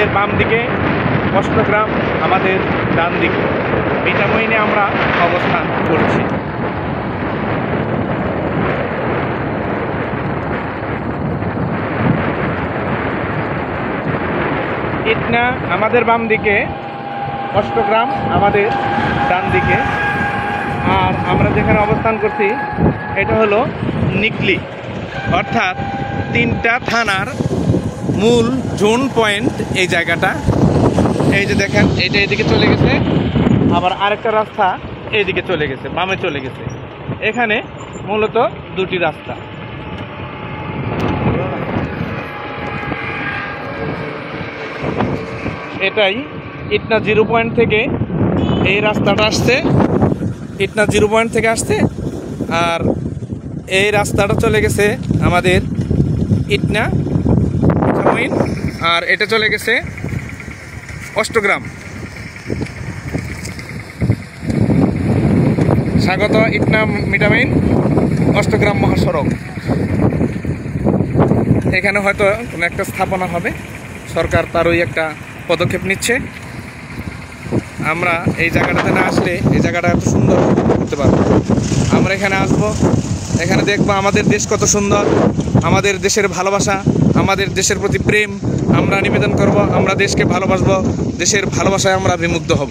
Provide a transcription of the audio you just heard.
আমাদের বাম দিকে অষ্টগ্রাম, আমাদের ডান দিকে মিঠামইনে আমরা অবস্থান করছি। ইটনা আমাদের বাম দিকে, অষ্টগ্রাম আমাদের ডান দিকে। আর আমরা যেখানে অবস্থান করছি এটা হলো নিকলি, অর্থাৎ 3টা থানার মূল জোন পয়েন্ট এই জায়গাটা। এই যে দেখেন, এইটা এদিকে চলে গেছে, আবার আরেকটা রাস্তা এইদিকে চলে গেছে, বামে চলে গেছে। এখানে মূলত 2টি রাস্তা। এটাই ইটনা 0 পয়েন্ট থেকে এই রাস্তাটা আসছে, ইটনা 0 পয়েন্ট থেকে আসছে। আর এই রাস্তাটা চলে গেছে আমাদের ইটনা মিঠামইন, আর এটা চলে গেছে অষ্টগ্রাম। স্বাগত ইটনা মিঠামইন অষ্টগ্রাম মহাসড়ক। এখানে হয়তো কোনো একটা স্থাপনা হবে, সরকার তারই একটা পদক্ষেপ নিচ্ছে। আমরা এই জায়গাটাতে না আসলে এই জায়গাটা এত সুন্দর করতে পারবো। আমরা এখানে আসবো, এখানে দেখবো আমাদের দেশ কত সুন্দর, আমাদের দেশের ভালোবাসা, আমাদের দেশের প্রতি প্রেম আমরা নিবেদন করব। আমরা দেশকে ভালোবাসবো, দেশের ভালোবাসায় আমরা বিমুগ্ধ হব।